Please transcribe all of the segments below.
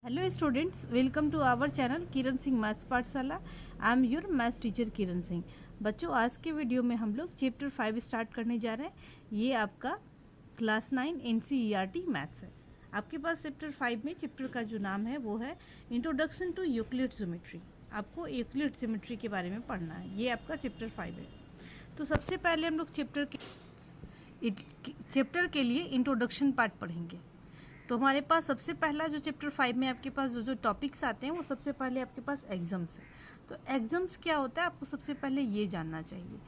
Hello students, welcome to our channel Kiran Singh maths Pathshala. I am your maths teacher Kiran Singh. बच्चों, आज के video में हम लोग चैप्टर 5 स्टार्ट करने जा रहे हैं। ये आपका क्लास 9 NCERT मैथ्स है। आपके पास चैप्टर 5 में चैप्टर का जो नाम है वो है इंट्रोडक्शन टू यूक्लिड ज्योमेट्री। आपको यूक्लिड ज्योमेट्री के बारे में पढ़ना है। ये आपका चैप्टर 5 है। तो सबसे पहले हम लोग चैप्टर के लिए इंट्रोडक्शन पार्ट पढ़ेंगे। तो हमारे पास सबसे पहला जो चैप्टर 5 में आपके पास जो टॉपिक्स आते हैं वो सबसे पहले आपके पास एग्जाम्स है। तो एग्जाम्स क्या होता है आपको सबसे पहले ये जानना चाहिए।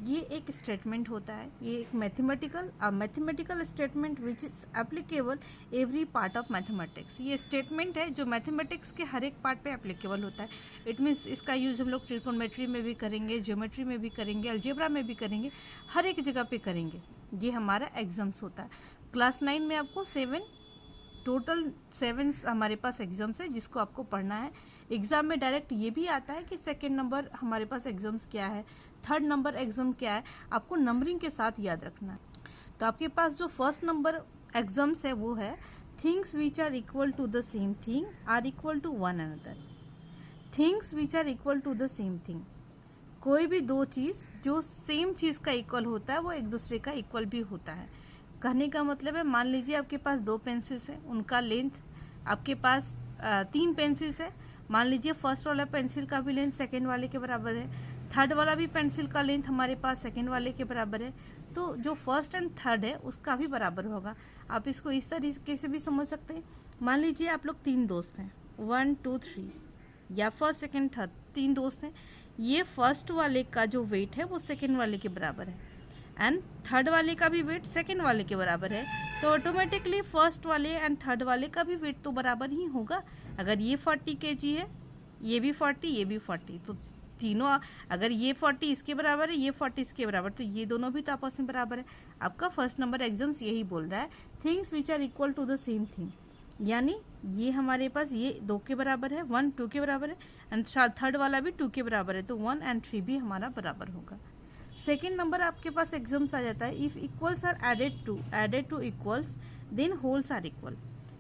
ये एक स्टेटमेंट होता है, ये एक mathematical statement which is applicable every part of mathematics. ये स्टेटमेंट है जो मैथमेटिक्स के हर एक पार्ट पे एप्लीकेबल होता है। इट मीन्स इसका यूज हम लोग ट्रिगोनोमेट्री में भी करेंगे, ज्योमेट्री में भी करेंगे, अलजेब्रा में भी करेंगे, हर एक जगह पे करेंगे। ये हमारा एग्जाम्स होता है। क्लास 9 में आपको टोटल 7 हमारे पास एग्जाम्स है जिसको आपको पढ़ना है। एग्जाम में डायरेक्ट ये भी आता है कि सेकंड नंबर हमारे पास एग्जाम्स क्या है, थर्ड नंबर एग्जाम क्या है, आपको नंबरिंग के साथ याद रखना है। तो आपके पास जो फर्स्ट नंबर एग्जाम्स है वो है things which are equal to the same thing are equal to one another. Things which are equal to the same thing, कोई भी दो चीज जो सेम चीज का इक्वल होता है वो एक दूसरे का इक्वल भी होता है। कहने का मतलब है, मान लीजिए आपके पास 2 पेंसिल्स है, उनका लेंथ आपके पास 3 पेंसिल्स है। मान लीजिए फर्स्ट वाला पेंसिल का भी लेंथ सेकंड वाले के बराबर है, थर्ड वाला भी पेंसिल का लेंथ हमारे पास सेकंड वाले के बराबर है। तो जो फर्स्ट एंड थर्ड है उसका भी बराबर होगा। आप इसको इस तरीके से भी समझ सकते हैं। मान लीजिए आप लोग 3 दोस्त हैं, 1 2 3, या फर्स्ट सेकेंड थर्ड 3 दोस्त हैं। ये फर्स्ट वाले का जो वेट है वो सेकेंड वाले के बराबर है एंड थर्ड वाले का भी वेट सेकेंड वाले के बराबर है। तो ऑटोमेटिकली फर्स्ट वाले एंड थर्ड वाले का भी वेट तो बराबर ही होगा। अगर ये 40 kg है, ये भी 40, ये भी 40, तो तीनों, अगर ये 40 इसके बराबर है, ये 40 इसके बराबर, तो ये दोनों भी तो आपस में बराबर है। आपका फर्स्ट नंबर एग्जाम्स यही बोल रहा है, things which are equal to the same thing. यानी ये हमारे पास ये 2 के बराबर है, 1 2 के बराबर है एंड थर्ड वाला भी 2 के बराबर है, तो 1 एंड 3 भी हमारा बराबर होगा। सेकेंड नंबर आपके पास एग्जाम्स आ जाता है, if equals are added to equals then wholes are equal.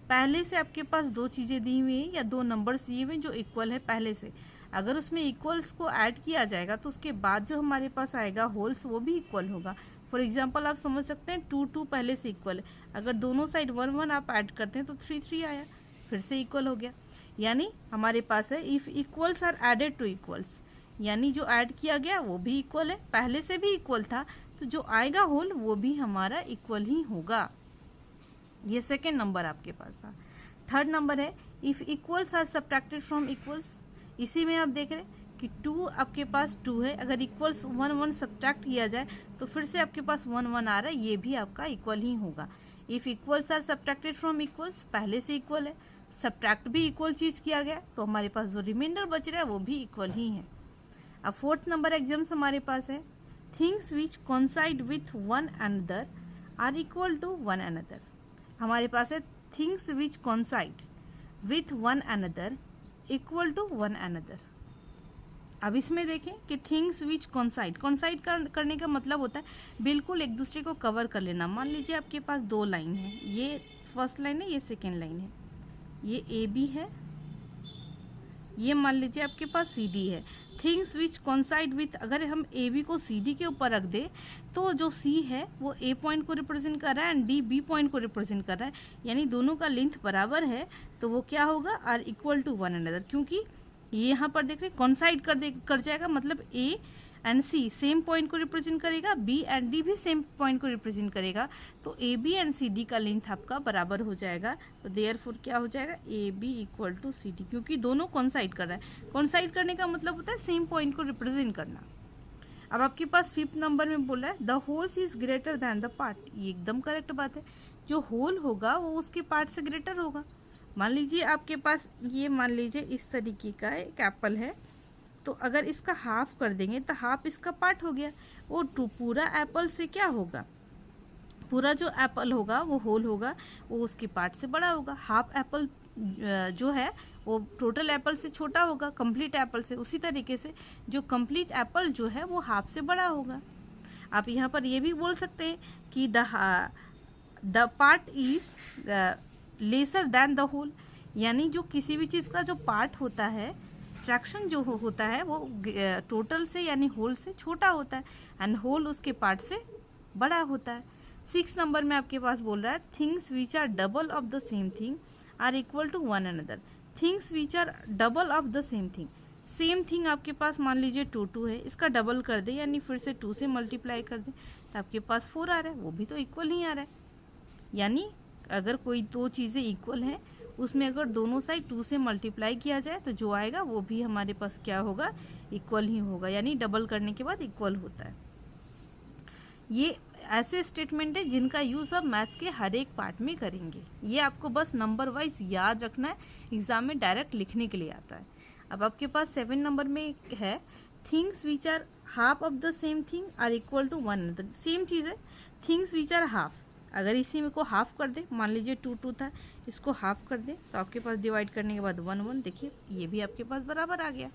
पहले से आपके पास 2 चीजें दी हुई हैं या 2 नंबर्स दिए हुए जो इक्वल है पहले से, अगर उसमें इक्वल्स को ऐड किया जाएगा तो उसके बाद जो हमारे पास आएगा होल्स वो भी इक्वल होगा। फॉर एग्जाम्पल आप समझ सकते हैं 2 2 पहले से इक्वल है, अगर दोनों साइड 1 1 आप ऐड करते हैं तो 3 3 आया, फिर से इक्वल हो गया। यानी हमारे पास है if equals are added to equals, यानी जो ऐड किया गया वो भी इक्वल है, पहले से भी इक्वल था, तो जो आएगा होल वो भी हमारा इक्वल ही होगा। ये सेकेंड नंबर आपके पास था। थर्ड नंबर है if equals are subtracted from equals. इसी में आप देख रहे हैं कि 2 आपके पास 2 है, अगर इक्वल्स 1 1 सब्ट्रैक्ट किया जाए तो फिर से आपके पास 1 1 आ रहा है, ये भी आपका इक्वल ही होगा। If equals are subtracted from equals, पहले से इक्वल है, सब्ट्रैक्ट भी इक्वल चीज किया गया, तो हमारे पास जो रिमाइंडर बच रहा है वो भी इक्वल ही है। अब फोर्थ नंबर एग्जाम्स हमारे पास है things which coincide with one another are equal to one another. हमारे पास है things which coincide with one another equal to one another. अब इसमें देखें कि थिंग्स विच कॉन्साइड करने का मतलब होता है बिल्कुल एक दूसरे को कवर कर लेना। मान लीजिए आपके पास 2 लाइन है, ये फर्स्ट लाइन है, ये सेकेंड लाइन है, ये ए बी है, ये मान लीजिए आपके पास सी डी है। थिंग्स विच कॉन्साइड विथ, अगर हम ए बी को सी डी के ऊपर रख दे तो जो सी है वो ए पॉइंट को रिप्रेजेंट कर रहा है एंड डी बी पॉइंट को रिप्रेजेंट कर रहा है, यानी दोनों का लेंथ बराबर है, तो वो क्या होगा are equal to one another. क्योंकि ये यहाँ पर देख रहे कॉन्साइड कर जाएगा, मतलब A and C same point को रिप्रेजेंट करेगा, बी एंड डी भी सेम पॉइंट को रिप्रेजेंट करेगा, तो A B and C D का लेंथ आपका बराबर हो जाएगा। तो देयरफॉर क्या हो जाएगा A B equal to C D, क्योंकि दोनों कॉन्साइड कर रहा है। कॉन्साइड करने का मतलब होता है सेम पॉइंट को रिप्रेजेंट करना। अब आपके पास 5th नंबर में बोला है the holes is greater than the part. ये एकदम करेक्ट बात है, जो होल होगा वो उसके पार्ट से ग्रेटर होगा। मान लीजिए आपके पास ये, मान लीजिए इस तरीके का एक एप्पल है, तो अगर इसका हाफ कर देंगे तो हाफ इसका पार्ट हो गया। वो पूरा एप्पल से क्या होगा, पूरा जो एप्पल होगा वो होल होगा, वो उसके पार्ट से बड़ा होगा। हाफ एप्पल जो है वो टोटल एप्पल से छोटा होगा, कंप्लीट एप्पल से। उसी तरीके से जो कंप्लीट एप्पल जो है वो हाफ से बड़ा होगा। आप यहाँ पर ये भी बोल सकते हैं कि the part is lesser than the whole, यानी जो किसी भी चीज़ का जो पार्ट होता है, फ्रैक्शन जो होता है वो टोटल से यानी होल से छोटा होता है एंड होल उसके पार्ट से बड़ा होता है। 6 नंबर में आपके पास बोल रहा है things which are double of the same thing are equal to one another. Things which are double of the same thing, same thing आपके पास मान लीजिए 2 है, इसका डबल कर दे यानी फिर से 2 से मल्टीप्लाई कर दे तो आपके पास 4 आ रहा है, वो भी तो इक्वल ही आ रहा है। यानी अगर कोई दो चीज़ें इक्वल हैं उसमें अगर दोनों साइड 2 से मल्टीप्लाई किया जाए तो जो आएगा वो भी हमारे पास क्या होगा, इक्वल ही होगा, यानी डबल करने के बाद इक्वल होता है। ये ऐसे स्टेटमेंट है जिनका यूज़ आप मैथ्स के हर एक पार्ट में करेंगे। ये आपको बस नंबर वाइज याद रखना है, एग्जाम में डायरेक्ट लिखने के लिए आता है। अब आपके पास 7 नंबर में है things which are half of the same thing are equal to one another. Same चीज़ है, थिंग्स विच आर हाफ, अगर इसी में को हाफ कर दे, मान लीजिए 2 था, इसको हाफ कर दे तो आपके पास डिवाइड करने के बाद 1 देखिए ये भी आपके पास बराबर आ गया।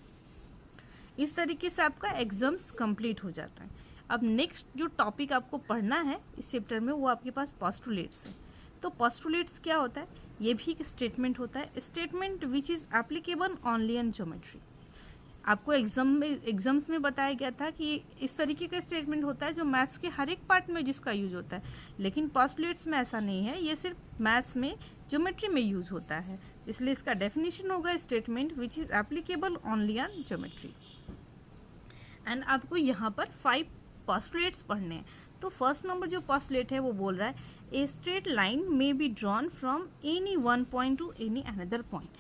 इस तरीके से आपका एग्जाम्स कंप्लीट हो जाता है। अब नेक्स्ट जो टॉपिक आपको पढ़ना है इस चैप्टर में वो आपके पास पोस्टुलेट्स है। तो पोस्टुलेट्स क्या होता है, ये भी एक स्टेटमेंट होता है, statement which is applicable only in geometry. आपको एग्जाम्स में बताया गया था कि इस तरीके का स्टेटमेंट होता है जो मैथ्स के हर एक पार्ट में जिसका यूज होता है, लेकिन पोस्टुलेट्स में ऐसा नहीं है, ये सिर्फ मैथ्स में ज्योमेट्री में यूज होता है। इसलिए इसका डेफिनेशन होगा statement which is applicable only on geometry. And आपको यहाँ पर 5 पोस्टुलेट्स पढ़ने हैं। तो फर्स्ट नंबर जो पोस्टुलेट है वो बोल रहा है a straight line may be drawn from any one point two any another point.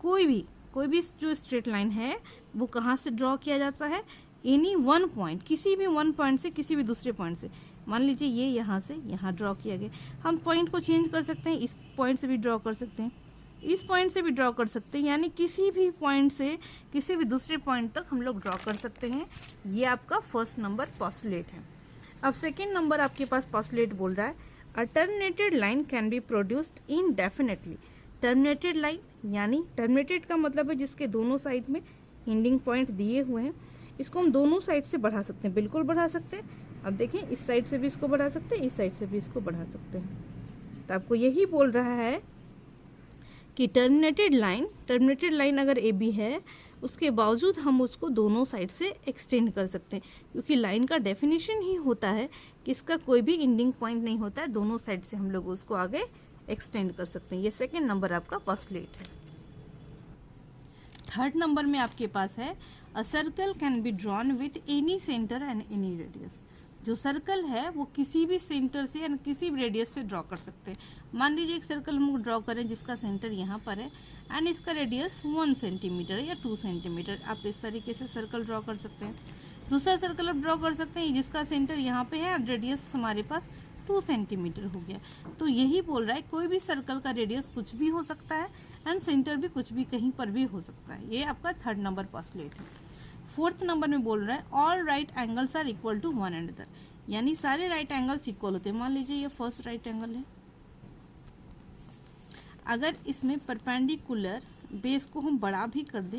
कोई भी जो स्ट्रेट लाइन है वो कहाँ से ड्रॉ किया जाता है, एनी वन पॉइंट, किसी भी वन पॉइंट से किसी भी दूसरे पॉइंट से। मान लीजिए ये यहाँ से यहाँ ड्रॉ किया गया, हम पॉइंट को चेंज कर सकते हैं, इस पॉइंट से भी ड्रॉ कर सकते हैं, इस पॉइंट से भी ड्रॉ कर सकते हैं, यानी किसी भी पॉइंट से किसी भी दूसरे पॉइंट तक हम लोग ड्रॉ कर सकते हैं। ये आपका फर्स्ट नंबर पोस्टुलेट है। अब सेकेंड नंबर आपके पास पोस्टुलेट बोल रहा है a terminated line can be produced indefinitely. Terminated line यानी टर्मिनेटेड का मतलब है जिसके दोनों साइड में एंडिंग पॉइंट दिए हुए हैं, इसको हम दोनों साइड से बढ़ा सकते हैं, बिल्कुल बढ़ा सकते हैं। अब देखिए इस साइड से भी इसको बढ़ा सकते हैं, इस साइड से भी इसको बढ़ा सकते हैं। तो आपको यही बोल रहा है कि टर्मिनेटेड लाइन अगर ए बी है उसके बावजूद हम उसको दोनों साइड से एक्सटेंड कर सकते हैं, क्योंकि लाइन का डेफिनेशन ही होता है कि इसका कोई भी एंडिंग पॉइंट नहीं होता है, दोनों साइड से हम लोग उसको आगे एक्सटेंड कर सकते हैं। ये सेकेंड नंबर आपका पोस्टुलेट है। थर्ड नंबर में आपके पास है a circle can be drawn with any centre and any radius. जो सर्कल है वो किसी भी सेंटर से या किसी भी रेडियस से ड्रॉ कर सकते हैं। मान लीजिए एक सर्कल हम ड्रॉ करें जिसका सेंटर यहाँ पर है एंड इसका रेडियस 1 सेंटीमीटर या 2 सेंटीमीटर, आप इस तरीके से सर्कल ड्रॉ कर सकते हैं। दूसरा सर्कल आप ड्रॉ कर सकते हैं जिसका सेंटर यहाँ पे है और रेडियस हमारे पास 2 सेंटीमीटर हो गया। तो यही बोल रहा है कोई भी सर्कल का रेडियस कुछ भी हो सकता है एंड सेंटर भी कुछ भी कहीं पर भी हो सकता है। ये आपका थर्ड नंबर पोस्टुलेट है। फोर्थ नंबर में बोल रहा है all right angles are equal to one another, यानी सारे राइट एंगल्स इक्वल होते हैं। मान लीजिए ये फर्स्ट राइट एंगल है, अगर इसमें परपेंडिकुलर बेस को हम बड़ा भी कर दें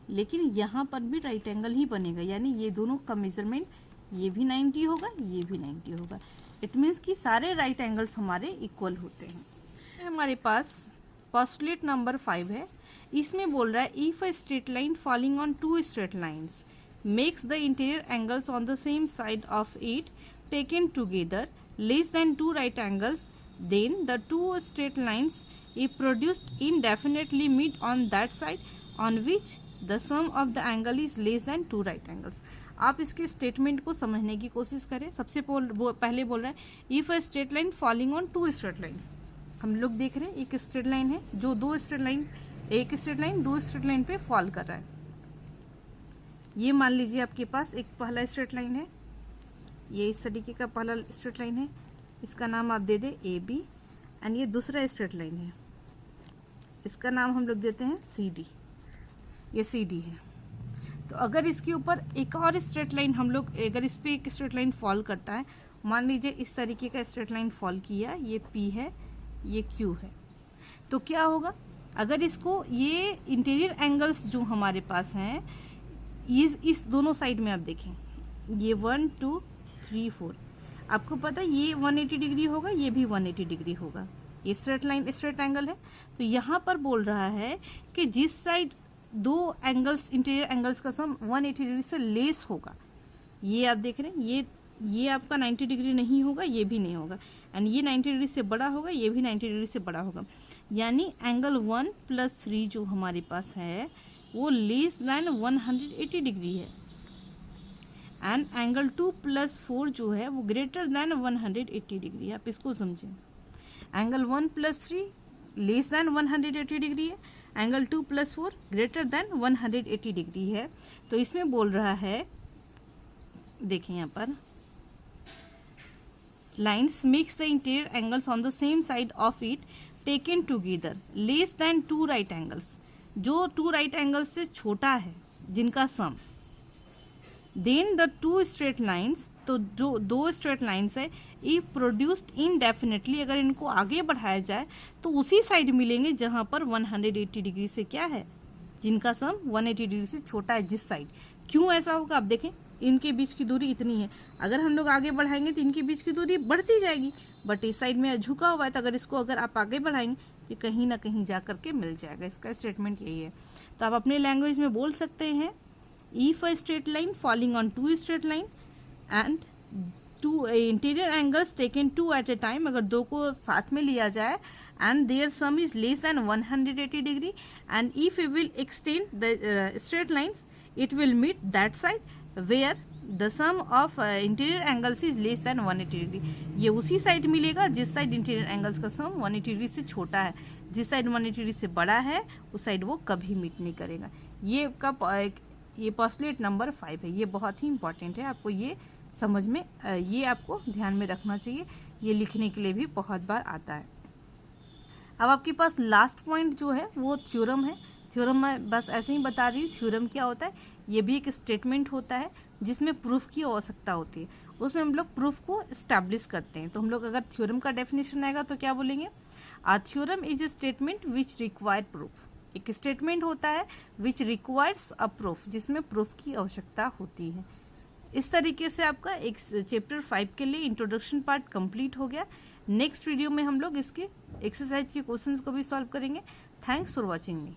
लेकिन यहाँ पर भी राइट एंगल ही बनेगा, यानी ये दोनों का मेजरमेंट ये भी 90 होगा, ये भी 90 होगा। इट मीन्स कि सारे राइट एंगल्स हमारे इक्वल होते हैं। हमारे पास पोस्टुलेट नंबर 5 है, इसमें बोल रहा है if a straight line falling on 2 straight lines makes the interior angles on the same side of it taken together less than 2 right angles, then the 2 straight lines if produced indefinitely meet on that side on which the sum of the angle is less than 2 right angles। आप इसके statement को समझने की कोशिश करें। सबसे पहले बोल रहा है if a straight line falling on 2 straight lines. हम लोग देख रहे हैं एक स्ट्रेट लाइन है जो एक स्ट्रेट लाइन 2 स्ट्रेट लाइन पे फॉल कर रहा है। ये मान लीजिए आपके पास एक पहला स्ट्रेट लाइन है, ये इस तरीके का पहला स्ट्रेट लाइन है, इसका नाम आप दे दें ए बी, एंड ये दूसरा स्ट्रेट लाइन है, इसका नाम हम लोग देते हैं सी डी, ये सी डी है। तो अगर इसके ऊपर एक और स्ट्रेट लाइन हम लोग, अगर इस पर एक स्ट्रेट लाइन फॉल करता है, मान लीजिए इस तरीके का स्ट्रेट लाइन फॉल किया, ये पी है, ये क्यू है, तो क्या होगा अगर इसको ये इंटीरियर एंगल्स जो हमारे पास हैं इस दोनों साइड में आप देखें, ये 1 2 3 4, आपको पता है ये 180 डिग्री होगा, ये भी 180 डिग्री होगा, ये स्ट्रेट लाइन स्ट्रेट एंगल है। तो यहाँ पर बोल रहा है कि जिस साइड दो एंगल्स इंटीरियर एंगल्स का सम 180 डिग्री से लेस होगा, ये आप देख रहे हैं, ये आपका 90 डिग्री नहीं होगा, ये भी नहीं होगा, एंड ये 90 डिग्री से बड़ा होगा, ये भी 90 डिग्री से बड़ा होगा। यानी एंगल 1 + 3 जो हमारे पास है वो लेस देन 180 डिग्री है, एंड एंगल 2 + 4 जो है वो ग्रेटर देन 180 डिग्री है। आप इसको समझें, एंगल 1 + 3 लेस देन 180 डिग्री है, एंगल 2 + 4 ग्रेटर देन 180 डिग्री है। तो इसमें बोल रहा है, देखिए यहाँ पर lines mix the interior angles on the same side of it taken together less than 2 right angles, जो 2 राइट एंगल्स से छोटा है जिनका सम, देन द 2 स्ट्रेट लाइन्स, तो जो 2 स्ट्रेट लाइन्स है, इफ प्रोड्यूस्ड इनडेफिनेटली, अगर इनको आगे बढ़ाया जाए तो उसी साइड मिलेंगे जहां पर 180 डिग्री से क्या है, जिनका सम 180 डिग्री से छोटा है जिस साइड। क्यों ऐसा होगा, आप देखें इनके बीच की दूरी इतनी है, अगर हम लोग आगे बढ़ाएंगे तो इनके बीच की दूरी बढ़ती जाएगी, बट इस साइड में झुका हुआ है, तो अगर आप आगे बढ़ाएंगे तो कहीं ना कहीं जा करके मिल जाएगा। इसका स्टेटमेंट यही है। तो आप अपने लैंग्वेज में बोल सकते हैं, if a straight line falling on 2 straight line and 2 interior angles taken 2 at a time, अगर 2 को साथ में लिया जाए, and their sum is less than 180 degree, and if you will extend the straight lines it will meet that side where the sum of interior angles is less than 180 degree. ये उसी side मिलेगा जिस side interior angles का सम 180 degree से छोटा है, जिस side 180 degree से बड़ा है उस साइड वो कभी मीट नहीं करेगा। ये पोस्टुलेट नंबर 5 है, ये बहुत ही इंपॉर्टेंट है, आपको ये समझ में, ये आपको ध्यान में रखना चाहिए, ये लिखने के लिए भी बहुत बार आता है। अब आपके पास लास्ट पॉइंट जो है वो थ्योरम है। थ्योरम मैं बस ऐसे ही बता रही हूँ, थ्योरम क्या होता है, ये भी एक स्टेटमेंट होता है जिसमें प्रूफ की आवश्यकता होती है, उसमें हम लोग प्रूफ को एस्टैब्लिश करते हैं। तो हम लोग अगर थ्योरम का डेफिनेशन आएगा तो क्या बोलेंगे, a theorem is a statement which require proof. एक स्टेटमेंट होता है विच रिक्वायर्स अ प्रूफ, जिसमें प्रूफ की आवश्यकता होती है। इस तरीके से आपका एक चैप्टर 5 के लिए इंट्रोडक्शन पार्ट कंप्लीट हो गया। नेक्स्ट वीडियो में हम लोग इसके एक्सरसाइज के क्वेश्चंस को भी सॉल्व करेंगे। Thanks for watching me.